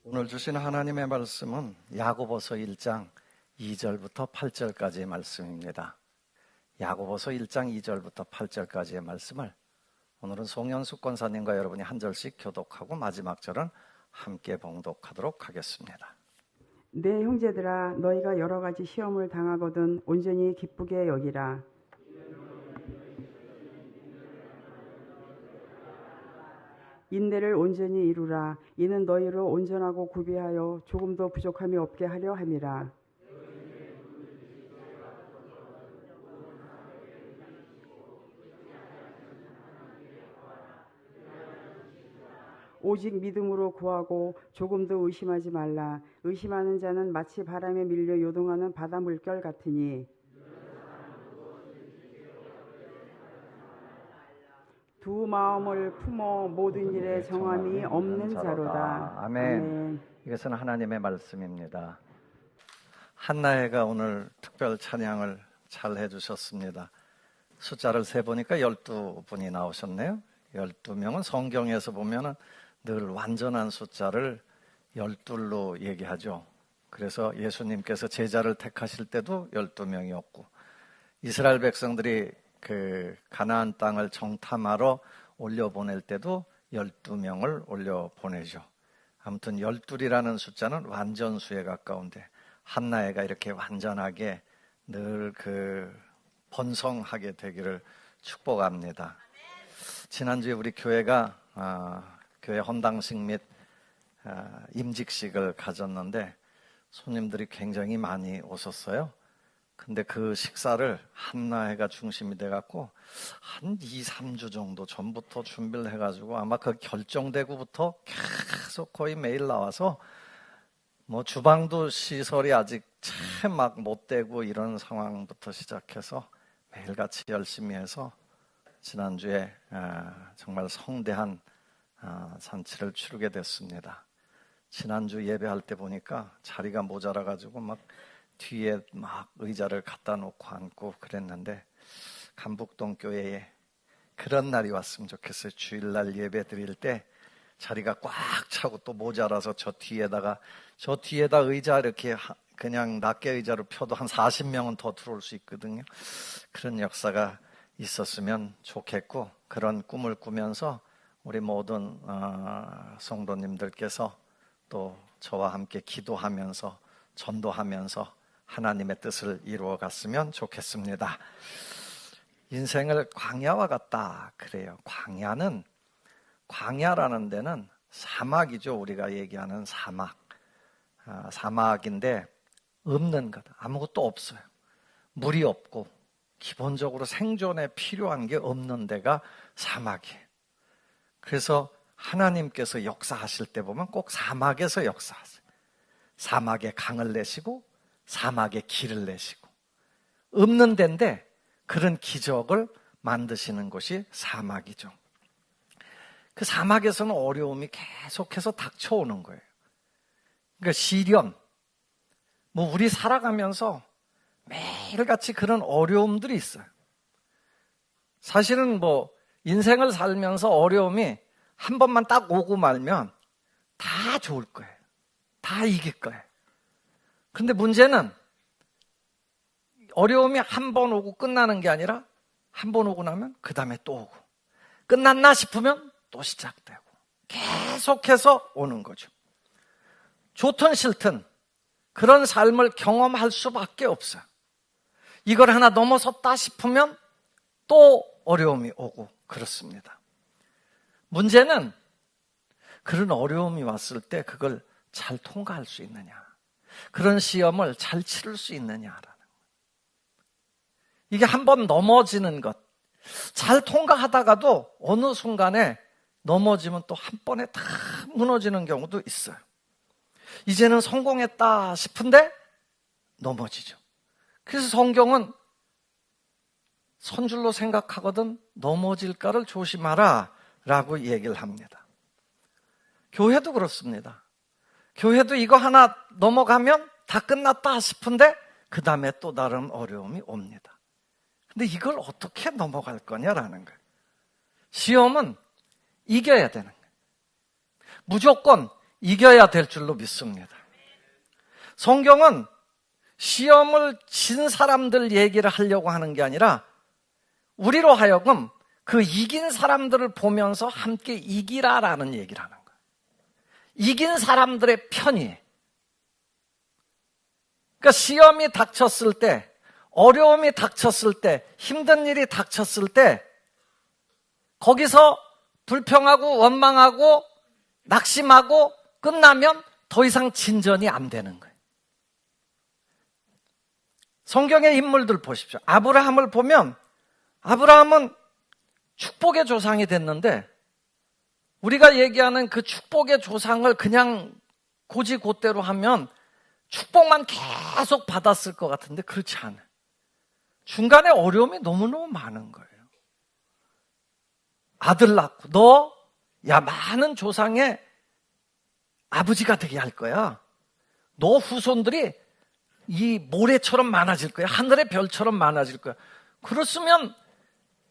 오늘 주신 하나님의 말씀은 야고보서 1장 2절부터 8절까지의 말씀입니다. 야고보서 1장 2절부터 8절까지의 말씀을 오늘은 송영숙 권사님과 여러분이 한 절씩 교독하고 마지막 절은 함께 봉독하도록 하겠습니다. 내 형제들아, 너희가 여러 가지 시험을 당하거든 온전히 기쁘게 여기라. 인내를 온전히 이루라. 이는 너희를 온전하고 구비하여 조금도 부족함이 없게 하려 함이라. 오직 믿음으로 구하고 조금도 의심하지 말라. 의심하는 자는 마치 바람에 밀려 요동하는 바다 물결 같으니 두 마음을 품어 모든 일에 정함이 없는 자로다. 아멘. 이것은 하나님의 말씀입니다. 한나혜가 오늘 특별 찬양을 잘 해주셨습니다. 숫자를 세보니까 12분이 나오셨네요. 12명은 성경에서 보면은 늘 완전한 숫자를 12로 얘기하죠. 그래서 예수님께서 제자를 택하실 때도 12명이었고 이스라엘 백성들이 그 가나안 땅을 정탐하러 올려보낼 때도 12명을 올려보내죠. 아무튼 12이라는 숫자는 완전수에 가까운데 한나혜가 이렇게 완전하게 늘 그 번성하게 되기를 축복합니다. 지난주에 우리 교회가 교회 헌당식 및 임직식을 가졌는데 손님들이 굉장히 많이 오셨어요. 근데 그 식사를 한나혜가 중심이 돼갖고 한 2, 3주 정도 전부터 준비를 해가지고 아마 그 결정되고부터 계속 거의 매일 나와서 뭐 주방도 시설이 아직 참 막 못 되고 이런 상황부터 시작해서 매일같이 열심히 해서 지난주에 정말 성대한 잔치를 치르게 됐습니다. 지난주 예배할 때 보니까 자리가 모자라가지고 막 뒤에 막 의자를 갖다 놓고 앉고 그랬는데 감북동 교회에 그런 날이 왔으면 좋겠어요. 주일날 예배 드릴 때 자리가 꽉 차고 또 모자라서 저 뒤에다 의자 이렇게 그냥 낱개 의자로 펴도 한 40명은 더 들어올 수 있거든요. 그런 역사가 있었으면 좋겠고 그런 꿈을 꾸면서 우리 모든 성도님들께서 또 저와 함께 기도하면서 전도하면서 하나님의 뜻을 이루어 갔으면 좋겠습니다. 인생을 광야와 같다 그래요. 광야라는 데는 사막이죠. 우리가 얘기하는 사막. 사막인데 없는 것, 아무것도 없어요. 물이 없고 기본적으로 생존에 필요한 게 없는 데가 사막이에요. 그래서 하나님께서 역사하실 때 보면 꼭 사막에서 역사하세요. 사막에 강을 내시고 사막에 길을 내시고 없는 데인데 그런 기적을 만드시는 곳이 사막이죠. 그 사막에서는 어려움이 계속해서 닥쳐오는 거예요. 그러니까 시련, 뭐 우리 살아가면서 매일같이 그런 어려움들이 있어요. 사실은 뭐 인생을 살면서 어려움이 한 번만 딱 오고 말면 다 좋을 거예요. 다 이길 거예요. 근데 문제는 어려움이 한 번 오고 끝나는 게 아니라 한 번 오고 나면 그 다음에 또 오고 끝났나 싶으면 또 시작되고 계속해서 오는 거죠. 좋든 싫든 그런 삶을 경험할 수밖에 없어요. 이걸 하나 넘어섰다 싶으면 또 어려움이 오고 그렇습니다. 문제는 그런 어려움이 왔을 때 그걸 잘 통과할 수 있느냐, 그런 시험을 잘 치를 수 있느냐라는 거예요. 이게 한번 넘어지는 것, 잘 통과하다가도 어느 순간에 넘어지면 또 한 번에 다 무너지는 경우도 있어요. 이제는 성공했다 싶은데 넘어지죠. 그래서 성경은 선줄로 생각하거든 넘어질까를 조심하라 라고 얘기를 합니다. 교회도 그렇습니다. 교회도 이거 하나 넘어가면 다 끝났다 싶은데 그 다음에 또 다른 어려움이 옵니다. 근데 이걸 어떻게 넘어갈 거냐라는 거예요. 시험은 이겨야 되는 거예요. 무조건 이겨야 될 줄로 믿습니다. 성경은 시험을 진 사람들 얘기를 하려고 하는 게 아니라 우리로 하여금 그 이긴 사람들을 보면서 함께 이기라라는 얘기를 하는 거예요. 이긴 사람들의 편이에요. 그러니까 시험이 닥쳤을 때, 어려움이 닥쳤을 때, 힘든 일이 닥쳤을 때 거기서 불평하고 원망하고 낙심하고 끝나면 더 이상 진전이 안 되는 거예요. 성경의 인물들 보십시오. 아브라함을 보면 아브라함은 축복의 조상이 됐는데 우리가 얘기하는 그 축복의 조상을 그냥 고지고대로 하면 축복만 계속 받았을 것 같은데 그렇지 않아요. 중간에 어려움이 너무너무 많은 거예요. 아들 낳고 야 많은 조상의 아버지가 되게 할 거야. 너 후손들이 이 모래처럼 많아질 거야. 하늘의 별처럼 많아질 거야. 그렇으면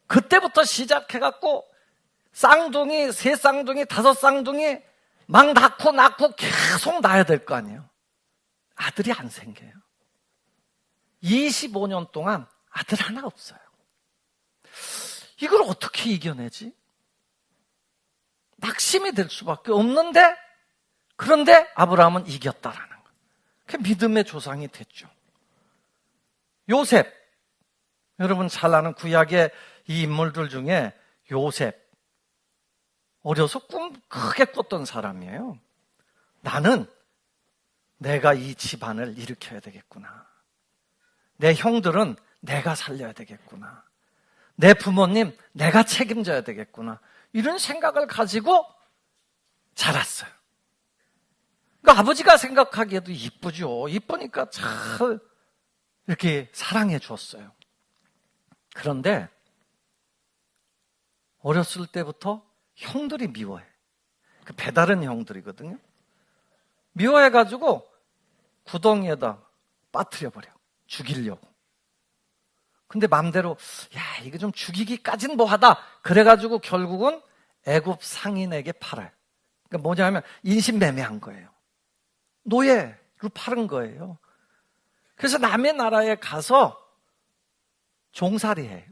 그때부터 시작해갖고 쌍둥이, 세 쌍둥이, 다섯 쌍둥이 막 낳고 계속 낳아야 될 거 아니에요. 아들이 안 생겨요. 25년 동안 아들 하나 없어요. 이걸 어떻게 이겨내지? 낙심이 될 수밖에 없는데 그런데 아브라함은 이겼다라는 거예요. 그 믿음의 조상이 됐죠. 요셉, 여러분 잘 아는 구약의 이 인물들 중에 요셉, 어려서 꿈 크게 꿨던 사람이에요. 나는 내가 이 집안을 일으켜야 되겠구나. 내 형들은 내가 살려야 되겠구나. 내 부모님 내가 책임져야 되겠구나. 이런 생각을 가지고 자랐어요. 그러니까 아버지가 생각하기에도 이쁘죠. 이쁘니까 잘 이렇게 사랑해 줬어요. 그런데 어렸을 때부터 형들이 미워해. 그 배다른 형들이거든요. 미워해가지고 구덩이에다 빠뜨려버려. 죽이려고. 근데 맘대로 야 이거 좀 죽이기까진 뭐하다. 그래가지고 결국은 애굽 상인에게 팔아요. 그러니까 뭐냐면 인신매매한 거예요. 노예로 파는 거예요. 그래서 남의 나라에 가서 종살이해요.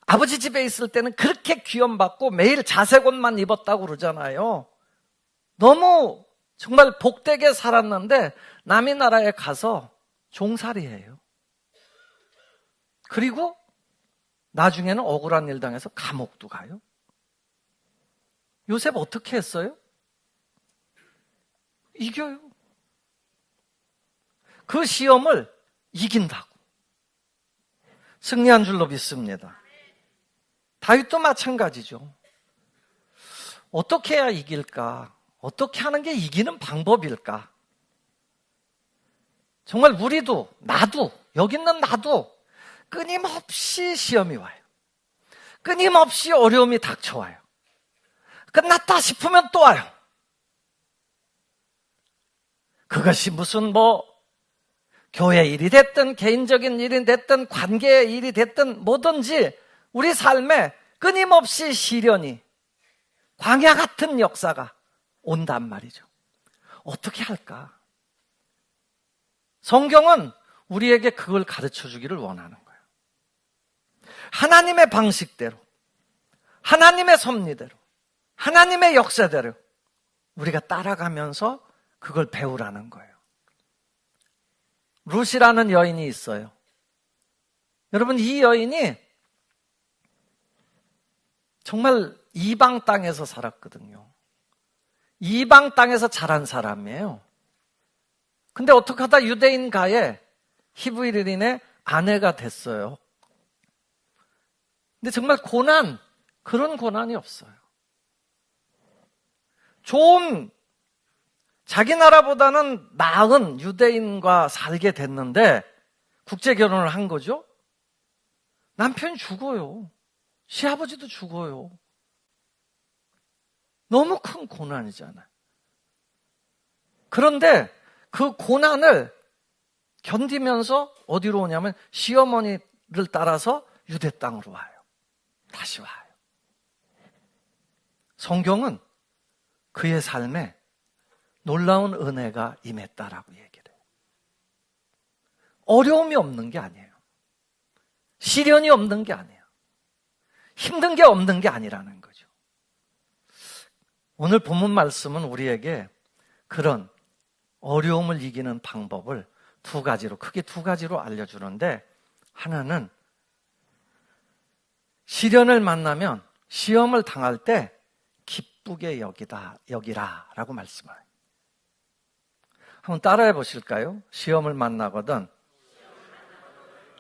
아버지 집에 있을 때는 그렇게 귀염받고 매일 자색 옷만 입었다고 그러잖아요. 너무 정말 복되게 살았는데 남의 나라에 가서 종살이해요. 그리고 나중에는 억울한 일 당해서 감옥도 가요. 요셉 어떻게 했어요? 이겨요. 그 시험을 이긴다고. 승리한 줄로 믿습니다. 다윗도 마찬가지죠. 어떻게 해야 이길까? 어떻게 하는 게 이기는 방법일까? 정말 우리도, 나도, 여기 있는 나도 끊임없이 시험이 와요. 끊임없이 어려움이 닥쳐와요. 끝났다 싶으면 또 와요. 그것이 무슨 교회 일이 됐든 개인적인 일이 됐든 관계의 일이 됐든 뭐든지 우리 삶에 끊임없이 시련이 광야 같은 역사가 온단 말이죠. 어떻게 할까? 성경은 우리에게 그걸 가르쳐 주기를 원하는 거예요. 하나님의 방식대로, 하나님의 섭리대로, 하나님의 역사대로 우리가 따라가면서 그걸 배우라는 거예요. 룻이라는 여인이 있어요. 여러분, 이 여인이 정말 이방 땅에서 살았거든요. 이방 땅에서 자란 사람이에요. 근데 어떻게 하다 유대인 가에 히브리인의 아내가 됐어요. 근데 정말 그런 고난이 없어요. 좋은, 자기 나라보다는 나은 유대인과 살게 됐는데 국제 결혼을 한 거죠. 남편이 죽어요. 시아버지도 죽어요. 너무 큰 고난이잖아요. 그런데 그 고난을 견디면서 어디로 오냐면 시어머니를 따라서 유대 땅으로 와요. 다시 와요. 성경은 그의 삶에 놀라운 은혜가 임했다라고 얘기를 해요. 어려움이 없는 게 아니에요. 시련이 없는 게 아니에요. 힘든 게 없는 게 아니라는 거죠. 오늘 본문 말씀은 우리에게 그런 어려움을 이기는 방법을 크게 두 가지로 알려주는데, 하나는 시련을 만나면, 시험을 당할 때 기쁘게 여기라 라고 말씀해요. 한번 따라해 보실까요? 시험을 만나거든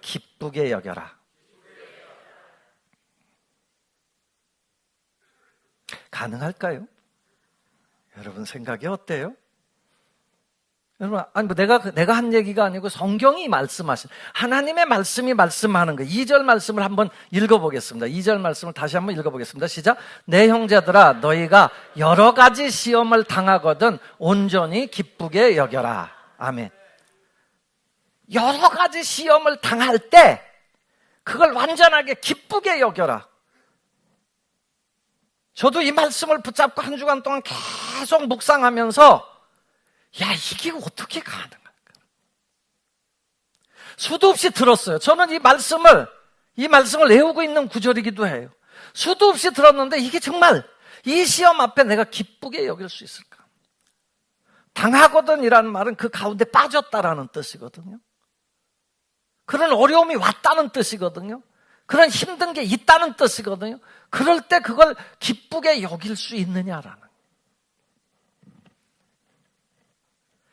기쁘게 여겨라. 가능할까요? 여러분 생각이 어때요? 여러분, 아니, 내가 한 얘기가 아니고 성경이 말씀하신, 하나님의 말씀이 말씀하는 거예요. 2절 말씀을 한번 읽어보겠습니다. 2절 말씀을 다시 한번 읽어보겠습니다. 시작. 내 형제들아, 너희가 여러 가지 시험을 당하거든 온전히 기쁘게 여겨라. 아멘. 여러 가지 시험을 당할 때 그걸 완전하게 기쁘게 여겨라. 저도 이 말씀을 붙잡고 한 주간 동안 계속 묵상하면서, 야, 이게 어떻게 가능할까? 수도 없이 들었어요. 저는 이 말씀을 외우고 있는 구절이기도 해요. 수도 없이 들었는데 이게 정말 이 시험 앞에 내가 기쁘게 여길 수 있을까? 당하거든이라는 말은 그 가운데 빠졌다라는 뜻이거든요. 그런 어려움이 왔다는 뜻이거든요. 그런 힘든 게 있다는 뜻이거든요. 그럴 때 그걸 기쁘게 여길 수 있느냐라는.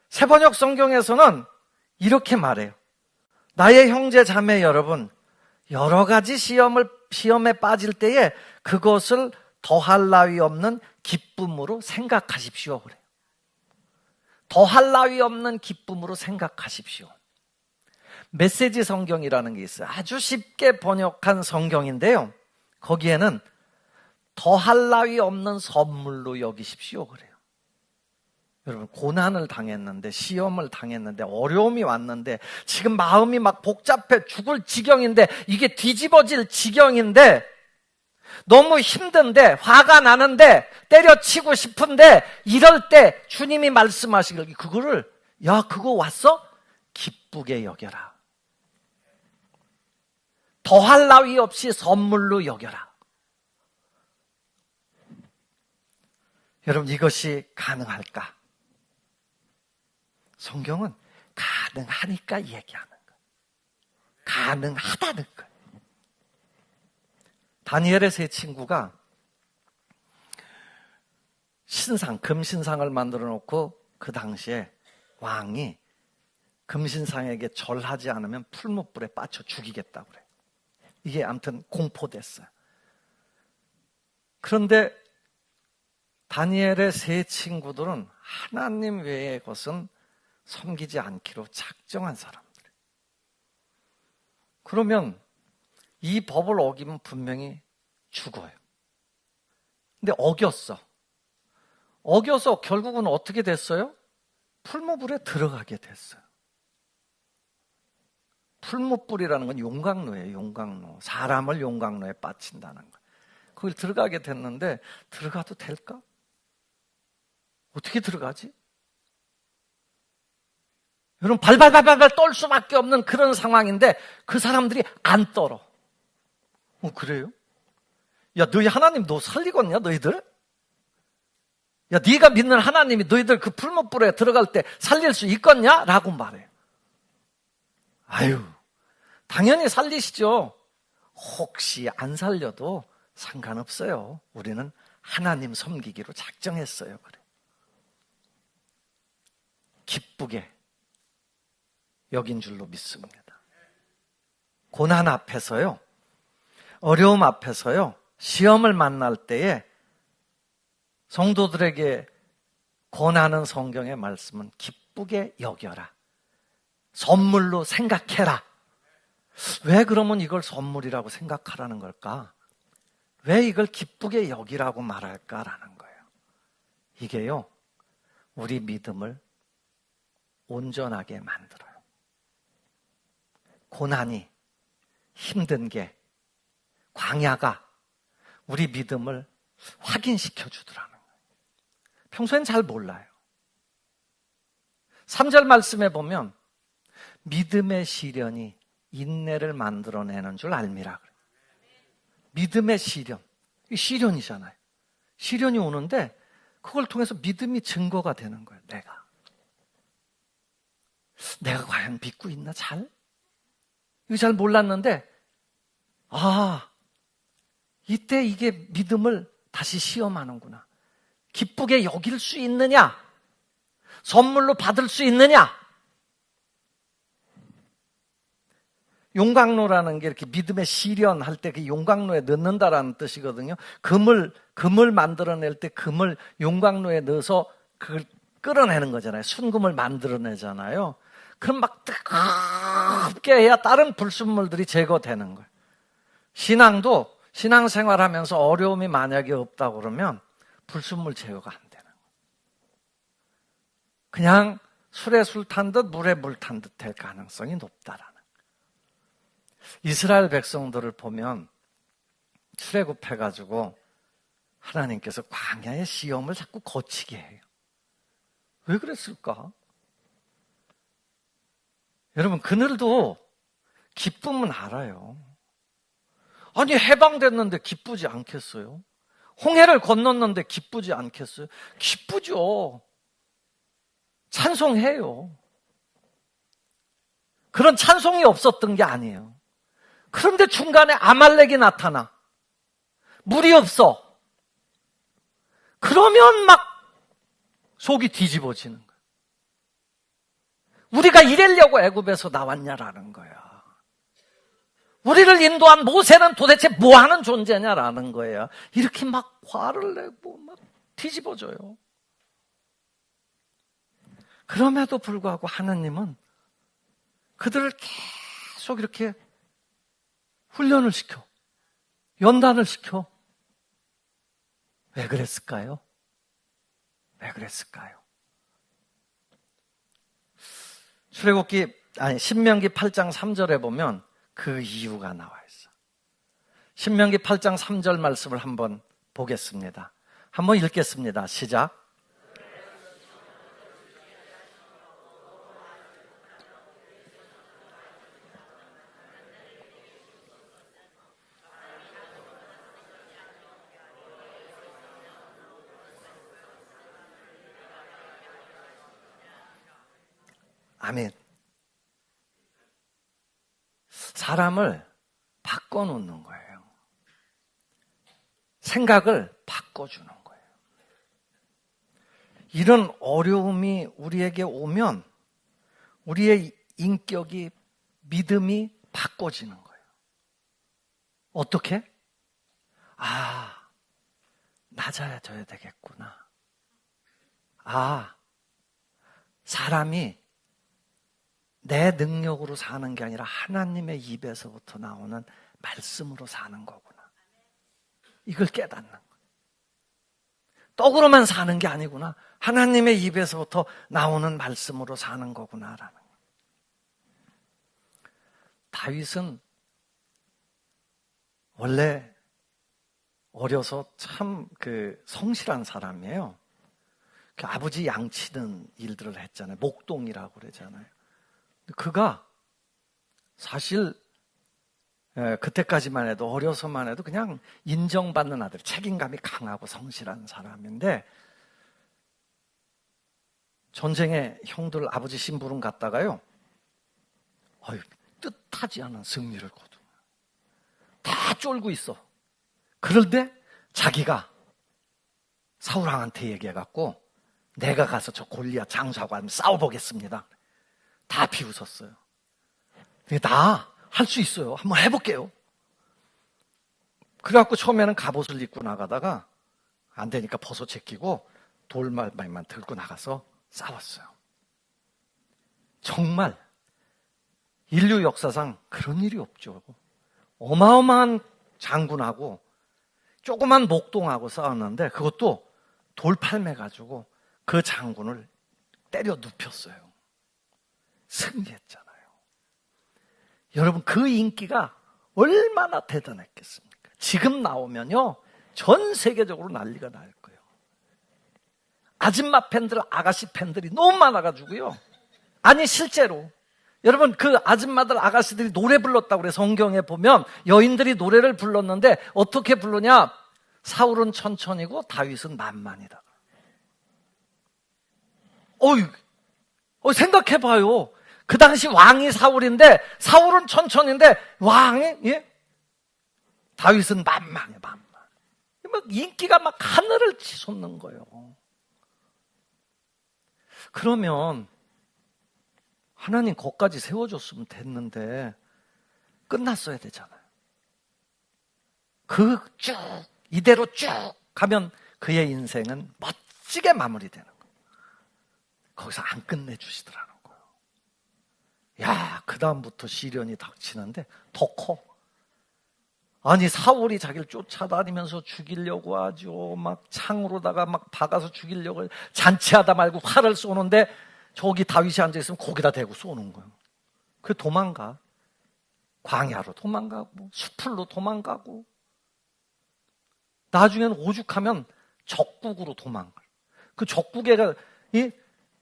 새번역 성경에서는 이렇게 말해요. 나의 형제 자매 여러분, 여러 가지 시험에 빠질 때에 그것을 더할 나위 없는 기쁨으로 생각하십시오. 그래요. 더할 나위 없는 기쁨으로 생각하십시오. 메시지 성경이라는 게 있어요. 아주 쉽게 번역한 성경인데요. 거기에는 더할 나위 없는 선물로 여기십시오. 그래요. 여러분, 고난을 당했는데, 시험을 당했는데, 어려움이 왔는데, 지금 마음이 막 복잡해 죽을 지경인데, 이게 뒤집어질 지경인데, 너무 힘든데, 화가 나는데, 때려치고 싶은데, 이럴 때 주님이 말씀하시길, 그거 왔어? 기쁘게 여겨라. 더할 나위 없이 선물로 여겨라. 여러분, 이것이 가능할까? 성경은 가능하니까 얘기하는 거예요. 가능하다는 거예요. 다니엘의 세 친구가 금신상을 만들어 놓고, 그 당시에 왕이 금신상에게 절하지 않으면 풀무불에 빠쳐 죽이겠다고 그래요. 이게 아무튼 공포됐어요. 그런데 다니엘의 세 친구들은 하나님 외의 것은 섬기지 않기로 작정한 사람들. 그러면 이 법을 어기면 분명히 죽어요. 근데 어겨서 결국은 어떻게 됐어요? 풀무불에 들어가게 됐어요. 풀무불이라는 건 용광로예요. 용광로. 사람을 용광로에 빠친다는 거. 거길 들어가게 됐는데, 들어가도 될까? 어떻게 들어가지? 여러분, 발발발발 떨 수밖에 없는 그런 상황인데 그 사람들이 안 떨어. 그래요? 야, 너희 하나님 너 살리겠냐, 너희들? 야, 네가 믿는 하나님이 너희들 그 풀무불에 들어갈 때 살릴 수 있겠냐? 라고 말해요. 아유, 당연히 살리시죠. 혹시 안 살려도 상관없어요. 우리는 하나님 섬기기로 작정했어요. 그래. 기쁘게 여긴 줄로 믿습니다. 고난 앞에서요, 어려움 앞에서요, 시험을 만날 때에 성도들에게 권하는 성경의 말씀은 기쁘게 여겨라. 선물로 생각해라. 왜 그러면 이걸 선물이라고 생각하라는 걸까? 왜 이걸 기쁘게 여기라고 말할까라는 거예요. 이게요, 우리 믿음을 온전하게 만들어요. 고난이, 힘든 게, 광야가 우리 믿음을 확인시켜 주더라는 거예요. 평소엔 잘 몰라요. 3절 말씀에 보면 믿음의 시련이 인내를 만들어내는 줄 알미라 그래요. 믿음의 시련. 이 시련이잖아요. 시련이 오는데 그걸 통해서 믿음이 증거가 되는 거예요. 내가 과연 믿고 있나 잘? 이거 잘 몰랐는데 이때 이게 믿음을 다시 시험하는구나. 기쁘게 여길 수 있느냐? 선물로 받을 수 있느냐? 용광로라는 게 이렇게 믿음의 시련할 때 그 용광로에 넣는다라는 뜻이거든요. 금을 만들어낼 때 금을 용광로에 넣어서 그걸 끌어내는 거잖아요. 순금을 만들어내잖아요. 그럼 막 뜨겁게 해야 다른 불순물들이 제거되는 거예요. 신앙도 신앙생활하면서 어려움이 만약에 없다고 그러면 불순물 제거가 안 되는 거예요. 그냥 술에 술 탄 듯 물에 물 탄 듯 될 가능성이 높다라는 거예요. 이스라엘 백성들을 보면 출애굽해가지고 하나님께서 광야의 시험을 자꾸 거치게 해요. 왜 그랬을까? 여러분, 그늘도 기쁨은 알아요. 아니, 해방됐는데 기쁘지 않겠어요? 홍해를 건넜는데 기쁘지 않겠어요? 기쁘죠. 찬송해요. 그런 찬송이 없었던 게 아니에요. 그런데 중간에 아말렉이 나타나. 물이 없어. 그러면 막 속이 뒤집어지는 거예요. 우리가 이래려고 애굽에서 나왔냐라는 거야. 우리를 인도한 모세는 도대체 뭐 하는 존재냐라는 거예요. 이렇게 막 화를 내고 막 뒤집어져요. 그럼에도 불구하고 하나님은 그들을 계속 이렇게 훈련을 시켜, 연단을 시켜. 왜 그랬을까요? 왜 그랬을까요? 신명기 8장 3절에 보면 그 이유가 나와 있어. 신명기 8장 3절 말씀을 한번 보겠습니다. 한번 읽겠습니다. 시작. 아멘. 사람을 바꿔놓는 거예요. 생각을 바꿔주는 거예요. 이런 어려움이 우리에게 오면 우리의 인격이, 믿음이 바꿔지는 거예요. 어떻게? 낮아져야 되겠구나. 사람이 내 능력으로 사는 게 아니라 하나님의 입에서부터 나오는 말씀으로 사는 거구나. 이걸 깨닫는 거예요. 떡으로만 사는 게 아니구나. 하나님의 입에서부터 나오는 말씀으로 사는 거구나라는 거예요. 다윗은 원래 어려서 참 성실한 사람이에요. 아버지 양치는 일들을 했잖아요. 목동이라고 그러잖아요. 그가 사실 그때까지만 해도, 어려서만 해도 그냥 인정받는 아들, 책임감이 강하고 성실한 사람인데, 전쟁에 형들 아버지 심부름 갔다가요, 뜻하지 않은 승리를 거둔, 다 쫄고 있어. 그런데 자기가 사울왕한테 얘기해갖고 내가 가서 저 골리앗 장수하고 한번 싸워보겠습니다. 다 비웃었어요. 나 할 수 있어요. 한번 해볼게요. 그래갖고 처음에는 갑옷을 입고 나가다가 안 되니까 벗어 제끼고 돌말만 들고 나가서 싸웠어요. 정말 인류 역사상 그런 일이 없죠. 어마어마한 장군하고 조그만 목동하고 싸웠는데 그것도 돌팔매 가지고 그 장군을 때려 눕혔어요. 승리했잖아요. 여러분, 그 인기가 얼마나 대단했겠습니까? 지금 나오면요, 전 세계적으로 난리가 날 거예요. 아줌마 팬들, 아가씨 팬들이 너무 많아가지고요, 아니 실제로 여러분 그 아줌마들 아가씨들이 노래 불렀다고 그래. 성경에 보면 여인들이 노래를 불렀는데 어떻게 부르냐? 사울은 천천히고 다윗은 만만이다. 생각해봐요. 그 당시 왕이 사울인데 사울은 천천히인데 왕이 다윗은 만만해. 막 인기가 막 하늘을 치솟는 거예요. 그러면 하나님 거기까지 세워줬으면 됐는데 끝났어야 되잖아요. 이대로 쭉 가면 그의 인생은 멋지게 마무리되는 거예요. 거기서 안 끝내주시더라는 거예요. 그 다음부터 시련이 닥치는데 더 커. 아니 사울이 자기를 쫓아다니면서 죽이려고 하죠. 막 창으로다가 막 박아서 죽이려고 잔치하다 말고 활을 쏘는데 저기 다윗이 앉아있으면 거기다 대고 쏘는 거예요. 그래 도망가. 광야로 도망가고 수풀로 도망가고 나중에는 오죽하면 적국으로 도망가요. 그 적국에가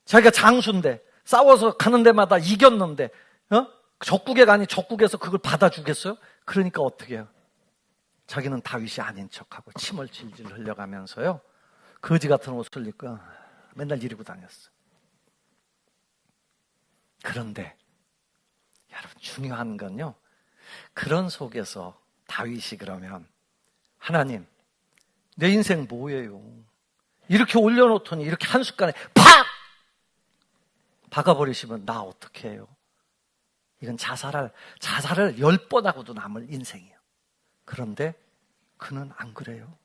자기가 장수인데 싸워서 가는 데마다 이겼는데 적국에가 아닌 적국에서 그걸 받아주겠어요? 그러니까 어떻게 해요? 자기는 다윗이 아닌 척하고 침을 질질 흘려가면서요 거지 같은 옷을 입고 맨날 이러고 다녔어요. 그런데 여러분 중요한 건요, 그런 속에서 다윗이 그러면 하나님 내 인생 뭐예요? 이렇게 올려놓더니 이렇게 한순간에 팍! 박아버리시면 나 어떻게 해요? 이건 자살을 10번 하고도 남을 인생이에요. 그런데 그는 안 그래요.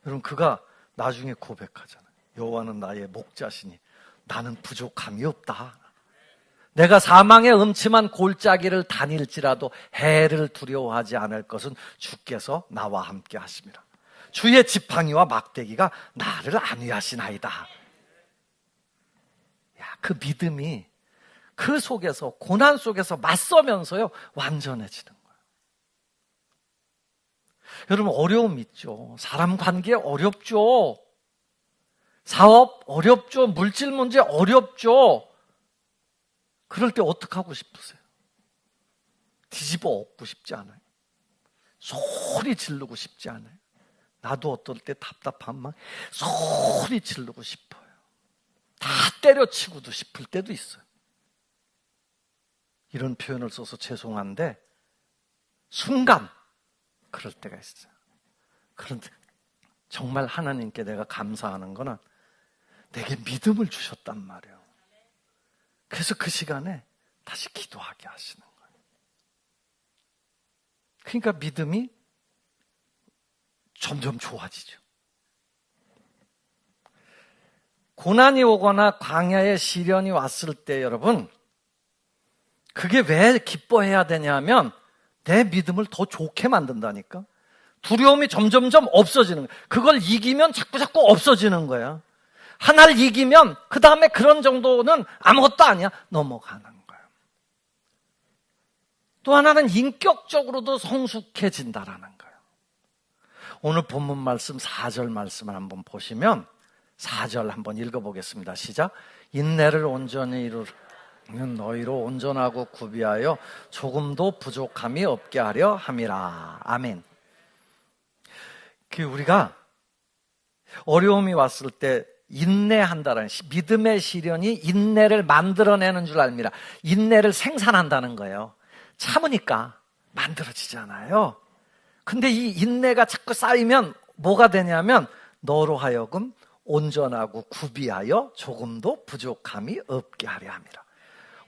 여러분 그가 나중에 고백하잖아요. 여호와는 나의 목자시니 나는 부족함이 없다. 내가 사망의 음침한 골짜기를 다닐지라도 해를 두려워하지 않을 것은 주께서 나와 함께 하심이라. 주의 지팡이와 막대기가 나를 안위하시나이다. 그 믿음이 그 속에서 고난 속에서 맞서면서요 완전해지는 거예요. 여러분 어려움 있죠. 사람 관계 어렵죠. 사업 어렵죠. 물질 문제 어렵죠. 그럴 때 어떻게 하고 싶으세요? 뒤집어 엎고 싶지 않아요? 소리 지르고 싶지 않아요? 나도 어떨 때 답답한 막 소리 지르고 싶어요. 다 때려치고도 싶을 때도 있어요. 이런 표현을 써서 죄송한데 순간 그럴 때가 있어요. 그런데 정말 하나님께 내가 감사하는 거는 내게 믿음을 주셨단 말이에요. 그래서 그 시간에 다시 기도하게 하시는 거예요. 그러니까 믿음이 점점 좋아지죠. 고난이 오거나 광야에 시련이 왔을 때 여러분 그게 왜 기뻐해야 되냐면 내 믿음을 더 좋게 만든다니까. 두려움이 점점점 없어지는 거예요. 그걸 이기면 자꾸 없어지는 거야. 하나를 이기면 그 다음에 그런 정도는 아무것도 아니야. 넘어가는 거예요. 또 하나는 인격적으로도 성숙해진다라는 거예요. 오늘 본문 말씀 4절 말씀을 한번 보시면 4절 한번 읽어보겠습니다. 시작. 인내를 온전히 이루는 너희로 온전하고 구비하여 조금도 부족함이 없게 하려 함이라. 아멘. 우리가 어려움이 왔을 때 인내한다라는 믿음의 시련이 인내를 만들어내는 줄 압니다. 인내를 생산한다는 거예요. 참으니까 만들어지잖아요. 근데 이 인내가 자꾸 쌓이면 뭐가 되냐면 너로 하여금 온전하고 구비하여 조금도 부족함이 없게 하려 함이라.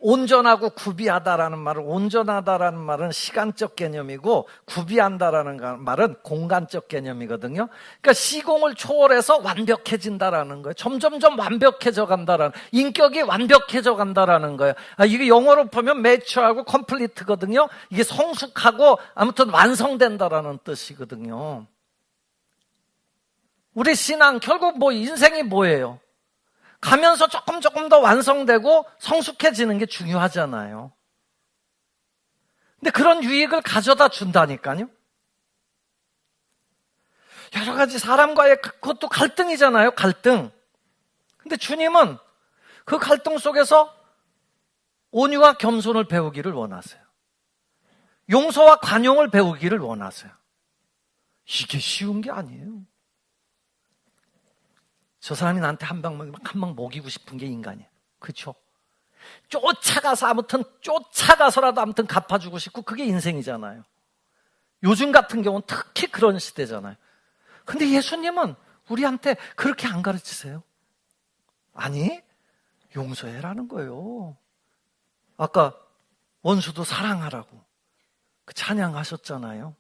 온전하고 구비하다라는 온전하다라는 말은 시간적 개념이고 구비한다라는 말은 공간적 개념이거든요. 그러니까 시공을 초월해서 완벽해진다라는 거예요. 점점점 완벽해져 간다라는, 인격이 완벽해져 간다라는 거예요. 이게 영어로 보면 매추하고 컴플리트거든요. 이게 성숙하고 아무튼 완성된다라는 뜻이거든요. 우리 신앙 결국 인생이 뭐예요? 가면서 조금 더 완성되고 성숙해지는 게 중요하잖아요. 근데 그런 유익을 가져다 준다니까요. 여러 가지 사람과의 그것도 갈등이잖아요. 갈등. 근데 주님은 그 갈등 속에서 온유와 겸손을 배우기를 원하세요. 용서와 관용을 배우기를 원하세요. 이게 쉬운 게 아니에요. 저 사람이 나한테 한 방 먹이고 싶은 게 인간이에요. 그렇죠? 쫓아가서라도 아무튼 갚아주고 싶고 그게 인생이잖아요. 요즘 같은 경우는 특히 그런 시대잖아요. 근데 예수님은 우리한테 그렇게 안 가르치세요. 아니, 용서해라는 거예요. 아까 원수도 사랑하라고 그 찬양하셨잖아요.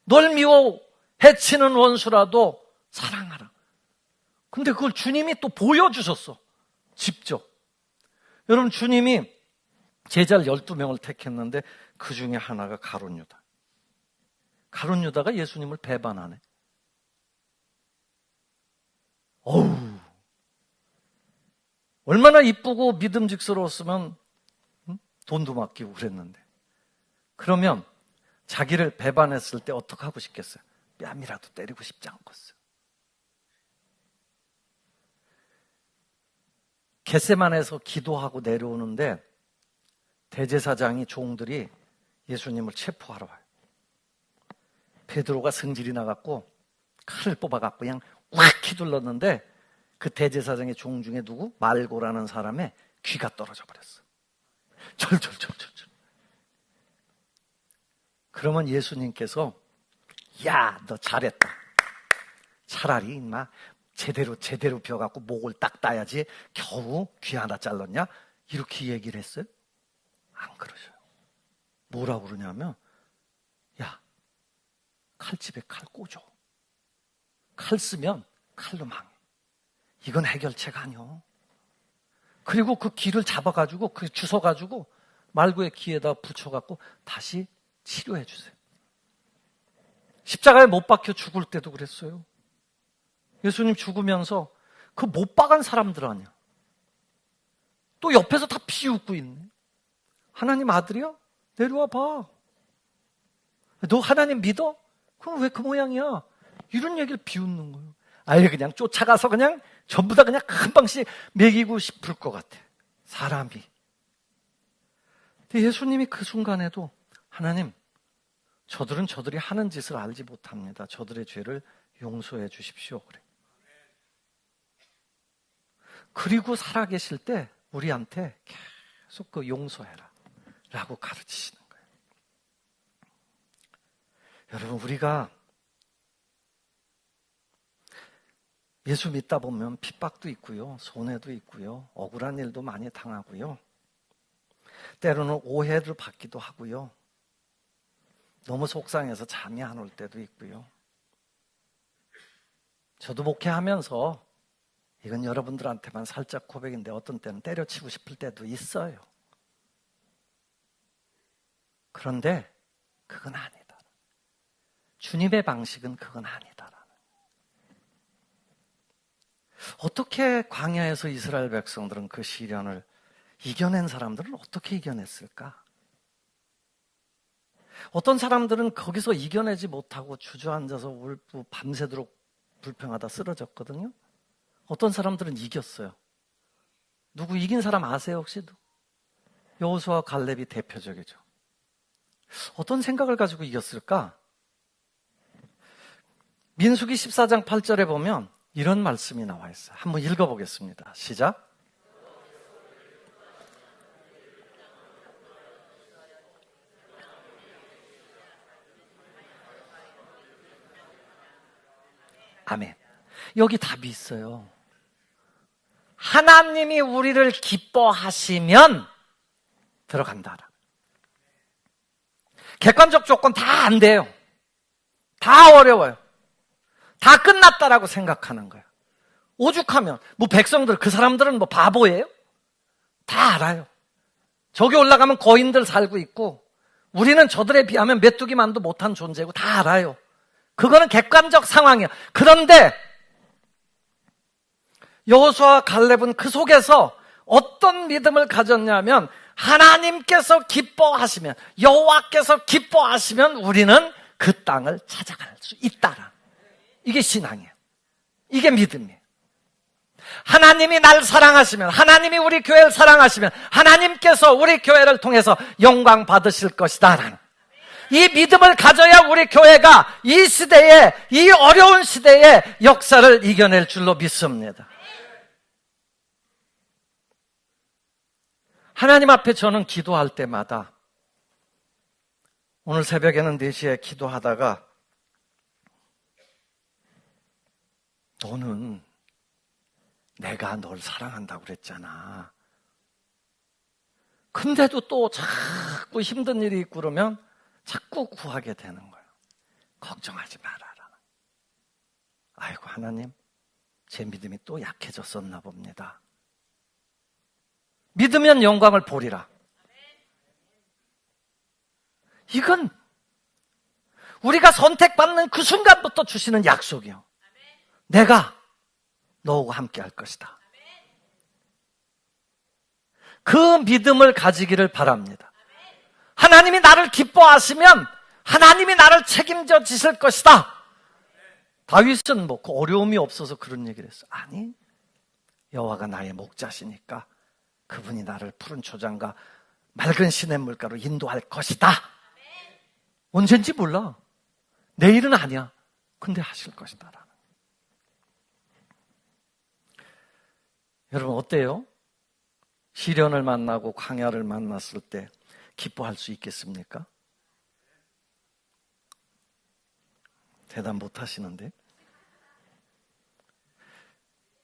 널 미워 해치는 원수라도 사랑하라. 근데 그걸 주님이 또 보여주셨어. 직접. 여러분, 주님이 제자를 12명을 택했는데 그 중에 하나가 가룟 유다. 가룟 유다가 예수님을 배반하네. 어우, 얼마나 이쁘고 믿음직스러웠으면 돈도 맡기고 그랬는데. 그러면 자기를 배반했을 때 어떻게 하고 싶겠어요? 뺨이라도 때리고 싶지 않겠어요. 겟세마네에서 기도하고 내려오는데 대제사장이 종들이 예수님을 체포하러 와요. 베드로가 성질이 나갖고 칼을 뽑아갖고 그냥 확 휘둘렀는데 그 대제사장의 종 중에 누구? 말고라는 사람의 귀가 떨어져 버렸어. 절절절절절. 그러면 예수님께서 야, 너 잘했다. 차라리 인마 제대로 벼갖고 목을 딱 따야지 겨우 귀 하나 잘랐냐? 이렇게 얘기를 했어요? 안 그러셔요. 뭐라고 그러냐면 야, 칼집에 칼 꽂아. 칼 쓰면 칼로 망해. 이건 해결책 아니요. 그리고 그 귀를 잡아가지고 그 주워가지고 말고의 귀에다 붙여갖고 다시 치료해 주세요. 십자가에 못 박혀 죽을 때도 그랬어요. 예수님 죽으면서 그 못 박은 사람들 아니야. 또 옆에서 다 비웃고 있네. 하나님 아들이야? 내려와 봐. 너 하나님 믿어? 그럼 왜 그 모양이야? 이런 얘기를 비웃는 거예요. 아예 그냥 쫓아가서 그냥 전부 다 그냥 한 방씩 먹이고 싶을 것 같아. 사람이. 근데 예수님이 그 순간에도 하나님, 저들은 저들이 하는 짓을 알지 못합니다. 저들의 죄를 용서해 주십시오. 그래. 그리고 살아계실 때 우리한테 계속 그 용서해라 라고 가르치시는 거예요. 여러분, 우리가 예수 믿다 보면 핍박도 있고요, 손해도 있고요, 억울한 일도 많이 당하고요, 때로는 오해를 받기도 하고요, 너무 속상해서 잠이 안 올 때도 있고요. 저도 목회하면서 이건 여러분들한테만 살짝 고백인데 어떤 때는 때려치고 싶을 때도 있어요. 그런데 그건 아니다. 주님의 방식은 그건 아니다. 어떻게 광야에서 이스라엘 백성들은 그 시련을 이겨낸 사람들은 어떻게 이겨냈을까? 어떤 사람들은 거기서 이겨내지 못하고 주저앉아서 울고 밤새도록 불평하다 쓰러졌거든요. 어떤 사람들은 이겼어요. 누구 이긴 사람 아세요 혹시? 여호수아와 갈렙이 대표적이죠. 어떤 생각을 가지고 이겼을까? 민수기 14장 8절에 보면 이런 말씀이 나와 있어요. 한번 읽어보겠습니다. 시작. 아멘. 여기 답이 있어요. 하나님이 우리를 기뻐하시면 들어간다. 객관적 조건 다 안 돼요. 다 어려워요. 다 끝났다라고 생각하는 거예요. 오죽하면 뭐 백성들, 그 사람들은 뭐 바보예요? 다 알아요. 저기 올라가면 거인들 살고 있고 우리는 저들에 비하면 메뚜기만도 못한 존재고 다 알아요. 그거는 객관적 상황이야. 그런데 여호수아와 갈렙은 그 속에서 어떤 믿음을 가졌냐면 하나님께서 기뻐하시면, 여호와께서 기뻐하시면 우리는 그 땅을 찾아갈 수 있다라. 이게 신앙이에요. 이게 믿음이에요. 하나님이 날 사랑하시면, 하나님이 우리 교회를 사랑하시면 하나님께서 우리 교회를 통해서 영광 받으실 것이다 라는 이 믿음을 가져야 우리 교회가 이 시대에, 이 어려운 시대에 역사를 이겨낼 줄로 믿습니다. 하나님 앞에 저는 기도할 때마다, 오늘 새벽에는 4시에 기도하다가 너는 내가 널 사랑한다고 그랬잖아. 근데도 또 자꾸 힘든 일이 있고 그러면 자꾸 구하게 되는 거예요. 걱정하지 말아라. 아이고 하나님, 제 믿음이 또 약해졌었나 봅니다. 믿으면 영광을 보리라. 이건 우리가 선택받는 그 순간부터 주시는 약속이요. 내가 너하고 함께 할 것이다. 그 믿음을 가지기를 바랍니다. 하나님이 나를 기뻐하시면 하나님이 나를 책임져 주실 것이다. 다윗은 뭐 그 어려움이 없어서 그런 얘기를 했어. 아니, 여호와가 나의 목자시니까 그분이 나를 푸른 초장과 맑은 시냇물가로 인도할 것이다. 언젠지 몰라. 내일은 아니야. 근데 하실 것이다. 여러분 어때요? 시련을 만나고 광야를 만났을 때 기뻐할 수 있겠습니까? 대답 못 하시는데?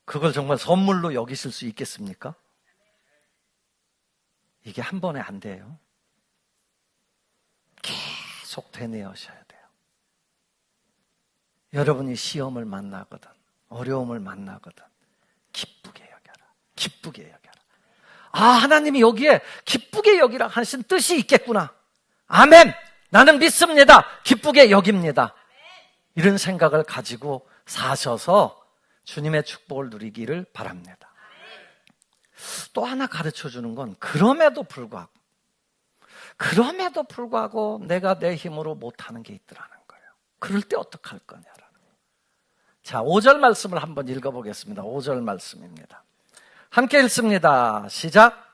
그걸 정말 선물로 여기실 수 있겠습니까? 이게 한 번에 안 돼요. 계속 되뇌으셔야 돼요. 여러분이 시험을 만나거든, 어려움을 만나거든, 기쁘게 여겨라. 기쁘게 여겨라. 아, 하나님이 여기에 기쁘게 여기라 하신 뜻이 있겠구나. 아멘. 나는 믿습니다. 기쁘게 여깁니다. 이런 생각을 가지고 사셔서 주님의 축복을 누리기를 바랍니다. 또 하나 가르쳐 주는 건 그럼에도 불구하고 내가 내 힘으로 못하는 게 있더라는 거예요. 그럴 때 어떡할 거냐라는 거예요. 자, 5절 말씀을 한번 읽어보겠습니다. 5절 말씀입니다. 함께 읽습니다. 시작.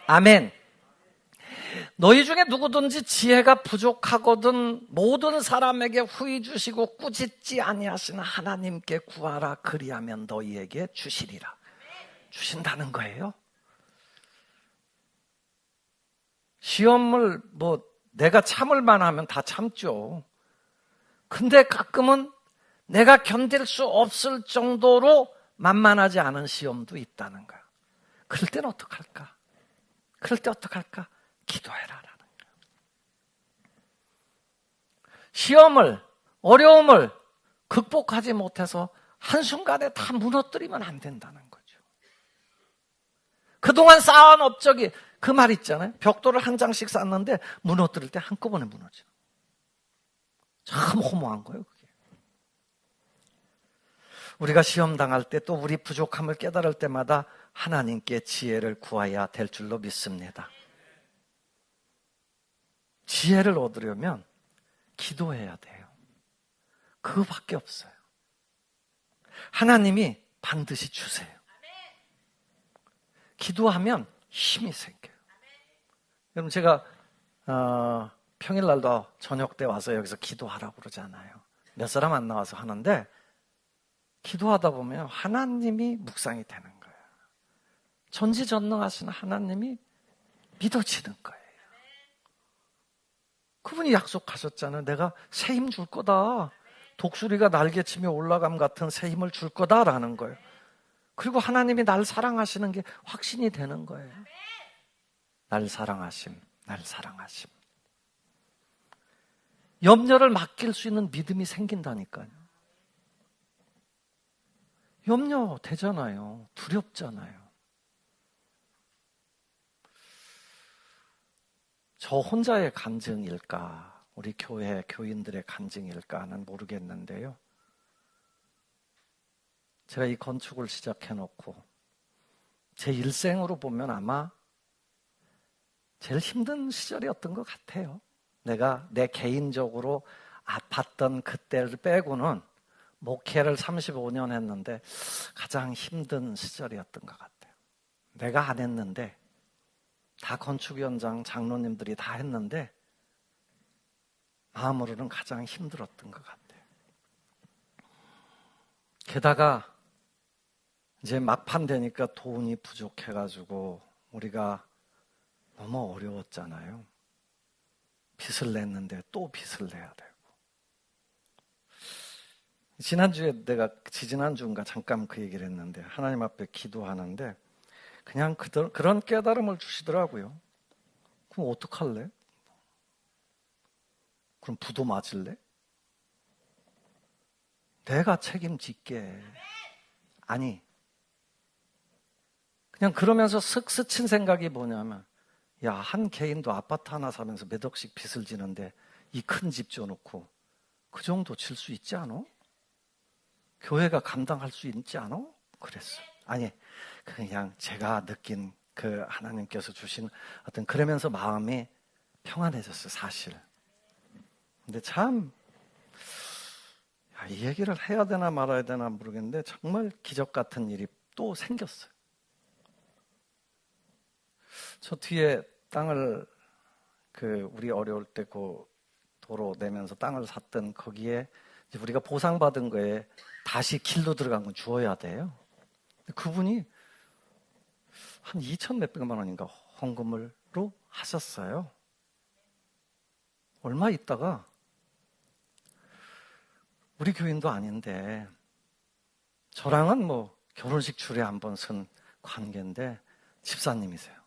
아멘. 너희 중에 누구든지 지혜가 부족하거든 모든 사람에게 후히 주시고 꾸짖지 아니하시는 하나님께 구하라. 그리하면 너희에게 주시리라. 주신다는 거예요. 시험을 내가 참을 만하면 다 참죠. 근데 가끔은 내가 견딜 수 없을 정도로 만만하지 않은 시험도 있다는 거야. 그럴 때는 어떡할까? 기도해라라는 거야. 시험을, 어려움을 극복하지 못해서 한순간에 다 무너뜨리면 안 된다는 거죠. 그동안 쌓아온 업적이, 그 말 있잖아요. 벽돌을 한 장씩 쌓는데 무너뜨릴 때 한꺼번에 무너져. 참 허무한 거예요, 그게. 우리가 시험 당할 때 또 우리 부족함을 깨달을 때마다 하나님께 지혜를 구해야 될 줄로 믿습니다. 지혜를 얻으려면 기도해야 돼요. 그거밖에 없어요. 하나님이 반드시 주세요. 기도하면 힘이 생겨요. 여러분 제가 평일날도 저녁 때 와서 여기서 기도하라고 그러잖아요. 몇 사람 안 나와서 하는데 기도하다 보면 하나님이 묵상이 되는 거예요. 전지전능하신 하나님이 믿어지는 거예요. 그분이 약속하셨잖아요. 내가 새 힘 줄 거다. 독수리가 날개치며 올라감 같은 새 힘을 줄 거다라는 거예요. 그리고 하나님이 날 사랑하시는 게 확신이 되는 거예요. 날 사랑하심. 염려를 맡길 수 있는 믿음이 생긴다니까요. 염려 되잖아요. 두렵잖아요. 저 혼자의 간증일까, 우리 교회 교인들의 간증일까는 모르겠는데요. 제가 이 건축을 시작해놓고 제 일생으로 보면 아마 제일 힘든 시절이었던 것 같아요. 내가 내 개인적으로 아팠던 그때를 빼고는 목회를 35년 했는데 가장 힘든 시절이었던 것 같아요. 내가 안 했는데, 다 건축위원장, 장로님들이 다 했는데 마음으로는 가장 힘들었던 것 같아요. 게다가 이제 막판 되니까 돈이 부족해가지고 우리가 너무 어려웠잖아요. 빚을 냈는데 또 빚을 내야 되고. 지난주에 내가 지지난주인가 잠깐 그 얘기를 했는데, 하나님 앞에 기도하는데 그냥 그런 깨달음을 주시더라고요. 그럼 어떡할래? 그럼 부도 맞을래? 내가 책임질게. 아니, 그냥 그러면서 슥 스친 생각이 뭐냐면, 야, 한 개인도 아파트 하나 사면서 몇 억씩 빚을 지는데 이 큰 집 줘놓고 그 정도 질 수 있지 않아? 교회가 감당할 수 있지 않아? 그랬어. 아니, 그냥 제가 느낀 그 하나님께서 주신 어떤, 그러면서 마음이 평안해졌어요, 사실. 근데 참, 이 얘기를 해야 되나 말아야 되나 모르겠는데 정말 기적 같은 일이 또 생겼어요. 저 뒤에 땅을, 우리 어려울 때 그 도로 내면서 땅을 샀던 거기에 이제 우리가 보상받은 거에 다시 길로 들어간 건 주어야 돼요. 그분이 한 2천 몇백만 원인가 헌금으로 하셨어요. 얼마 있다가, 우리 교인도 아닌데 저랑은 뭐 결혼식 줄에 한번 쓴 관계인데 집사님이세요.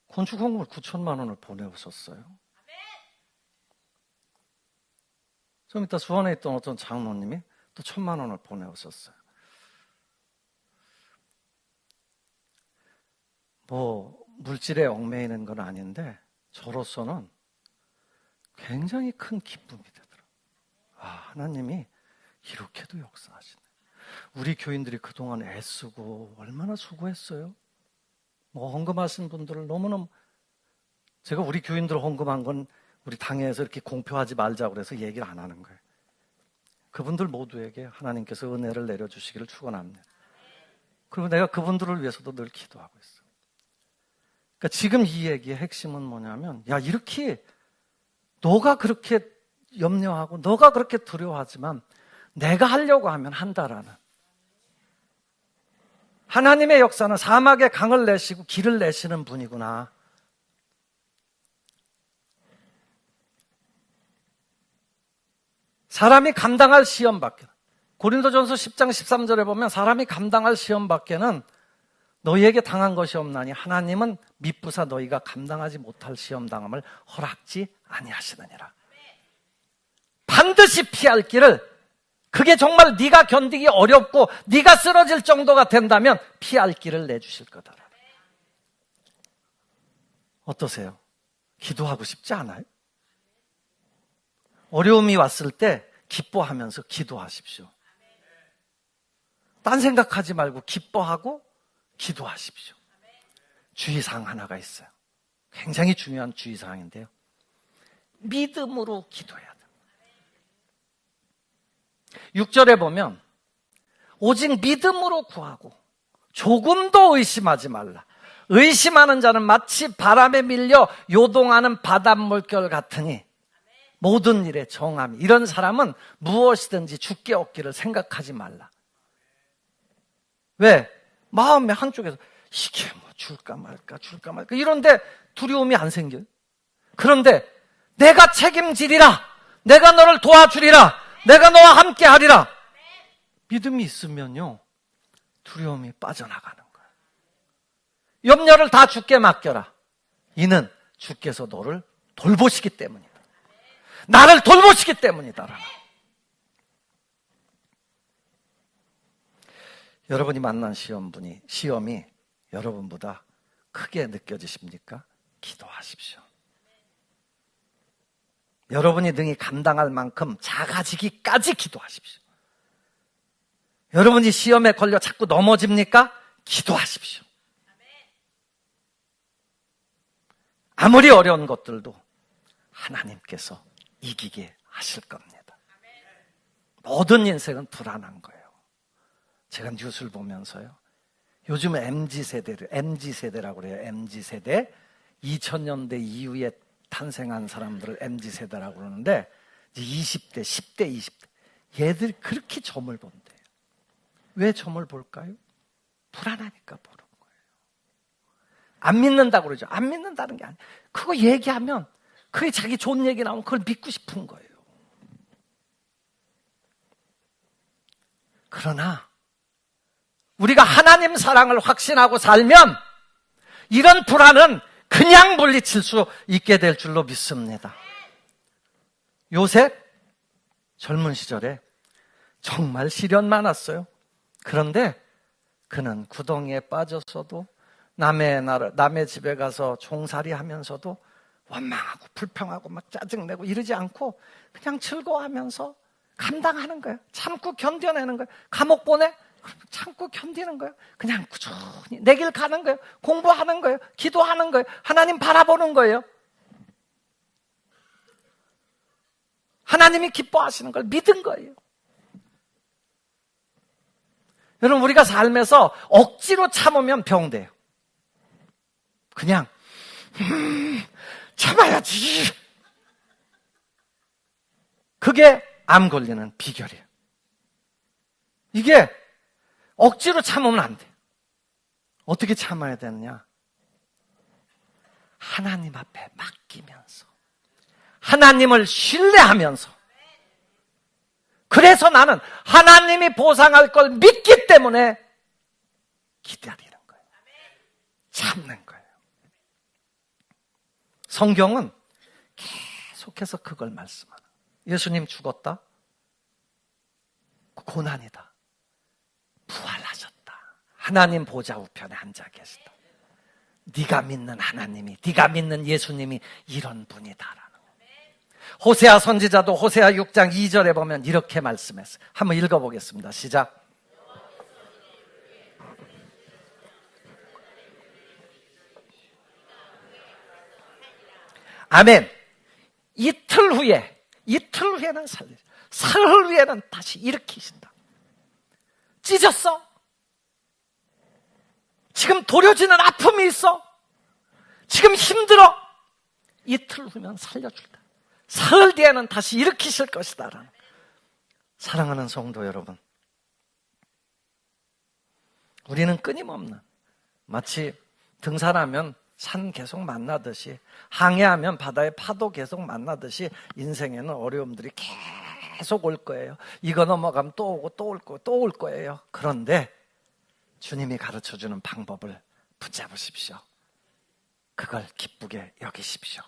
건축 헌금을 9천만 원을 보내오셨어요. 좀 이따 수원에 있던 어떤 장로님이 또 1,000만 원을 보내오셨어요. 뭐 물질에 얽매이는 건 아닌데 저로서는 굉장히 큰 기쁨이 되더라고요. 아, 하나님이 이렇게도 역사하시네. 우리 교인들이 그동안 애쓰고 얼마나 수고했어요. 뭐 헌금하신 분들을 너무너무, 제가 우리 교인들 헌금한 건 우리 당회에서 이렇게 공표하지 말자고 그래서 얘기를 안 하는 거예요. 그분들 모두에게 하나님께서 은혜를 내려주시기를 축원합니다. 그리고 내가 그분들을 위해서도 늘 기도하고 있어요. 그러니까 지금 이 얘기의 핵심은 뭐냐면, 야, 이렇게 너가 그렇게 염려하고 너가 그렇게 두려워하지만 내가 하려고 하면 한다라는, 하나님의 역사는 사막에 강을 내시고 길을 내시는 분이구나. 사람이 감당할 시험 밖에, 고린도전서 10장 13절에 보면 사람이 감당할 시험 밖에는 너희에게 당한 것이 없나니 하나님은 미쁘사 너희가 감당하지 못할 시험 당함을 허락지 아니하시느니라. 반드시 피할 길을, 그게 정말 네가 견디기 어렵고 네가 쓰러질 정도가 된다면 피할 길을 내주실 거다. 어떠세요? 기도하고 싶지 않아요? 어려움이 왔을 때 기뻐하면서 기도하십시오. 딴 생각하지 말고 기뻐하고 기도하십시오. 주의사항 하나가 있어요. 굉장히 중요한 주의사항인데요. 믿음으로 기도해야 돼요. 6절에 보면 오직 믿음으로 구하고 조금도 의심하지 말라. 의심하는 자는 마치 바람에 밀려 요동하는 바닷물결 같으니 모든 일에 정함이. 이런 사람은 무엇이든지 주께 얻기를 생각하지 말라. 왜? 마음의 한쪽에서 이게 뭐 줄까 말까 이런데 두려움이 안 생겨요. 그런데 내가 책임지리라, 내가 너를 도와주리라, 내가 너와 함께 하리라, 믿음이 있으면요 두려움이 빠져나가는 거예요. 염려를 다 주께 맡겨라. 이는 주께서 너를 돌보시기 때문이다. 나를 돌보시기 때문이다. 여러분이 만난 시험이 여러분보다 크게 느껴지십니까? 기도하십시오. 여러분이 능히 감당할 만큼 작아지기까지 기도하십시오. 여러분이 시험에 걸려 자꾸 넘어집니까? 기도하십시오. 아무리 어려운 것들도 하나님께서 이기게 하실 겁니다. 모든 인생은 불안한 거예요. 제가 뉴스를 보면서요, 요즘 MZ세대라고 그래요. MZ세대. 2000년대 이후에 탄생한 사람들을 MZ세대라고 그러는데, 이제 20대, 10대, 20대. 얘들이 그렇게 점을 본대요. 왜 점을 볼까요? 불안하니까 보는 거예요. 안 믿는다고 그러죠. 안 믿는다는 게 아니에요. 그거 얘기하면, 그게 자기 좋은 얘기 나오면 그걸 믿고 싶은 거예요. 그러나 우리가 하나님 사랑을 확신하고 살면 이런 불안은 그냥 물리칠 수 있게 될 줄로 믿습니다. 요셉 젊은 시절에 정말 시련 많았어요. 그런데 그는 구덩이에 빠졌어도 남의 집에 가서 종살이 하면서도 원망하고 불평하고 막 짜증내고 이러지 않고 그냥 즐거워하면서 감당하는 거예요. 참고 견뎌내는 거예요. 감옥 보내? 참고 견디는 거예요. 그냥 꾸준히 내 길 가는 거예요. 공부하는 거예요. 기도하는 거예요. 하나님 바라보는 거예요. 하나님이 기뻐하시는 걸 믿은 거예요. 여러분, 우리가 삶에서 억지로 참으면 병돼요. 그냥 참아야지. 그게 암 걸리는 비결이에요. 이게 억지로 참으면 안 돼요. 어떻게 참아야 되느냐? 하나님 앞에 맡기면서, 하나님을 신뢰하면서. 그래서 나는 하나님이 보상할 걸 믿기 때문에 기다리는 거예요. 참는 거예요. 성경은 계속해서 그걸 말씀하는 거예요. 예수님 죽었다? 고난이다. 부활하셨다. 하나님 보좌 우편에 앉아 계시다. 네가 믿는 하나님이, 네가 믿는 예수님이 이런 분이다라는 거예요. 호세아 선지자도 호세아 6장 2절에 보면 이렇게 말씀했어요. 한번 읽어보겠습니다. 시작. 아멘. 이틀 후에는 살리죠. 사흘 후에는 다시 일으키신다. 찢었어? 지금 도려지는 아픔이 있어? 지금 힘들어? 이틀 후면 살려준다. 사흘 뒤에는 다시 일으키실 것이다. 사랑하는 성도 여러분, 우리는 끊임없는, 마치 등산하면 산 계속 만나듯이, 항해하면 바다의 파도 계속 만나듯이 인생에는 어려움들이 계속 올 거예요. 이거 넘어가면 또 오고 또 올 거고 또 올 거예요. 그런데 주님이 가르쳐주는 방법을 붙잡으십시오. 그걸 기쁘게 여기십시오.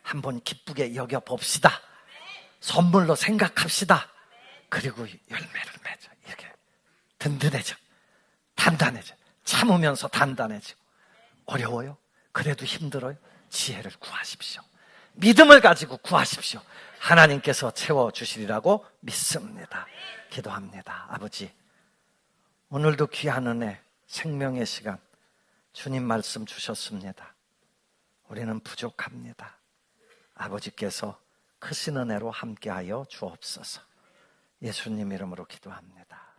한번 기쁘게 여겨봅시다. 선물로 생각합시다. 그리고 열매를 맺어. 이렇게 든든해져, 단단해져. 참으면서 단단해지고. 어려워요? 그래도 힘들어요? 지혜를 구하십시오. 믿음을 가지고 구하십시오. 하나님께서 채워주시리라고 믿습니다. 기도합니다. 아버지, 오늘도 귀한 은혜, 생명의 시간 주님 말씀 주셨습니다. 우리는 부족합니다. 아버지께서 크신 은혜로 함께하여 주옵소서. 예수님 이름으로 기도합니다.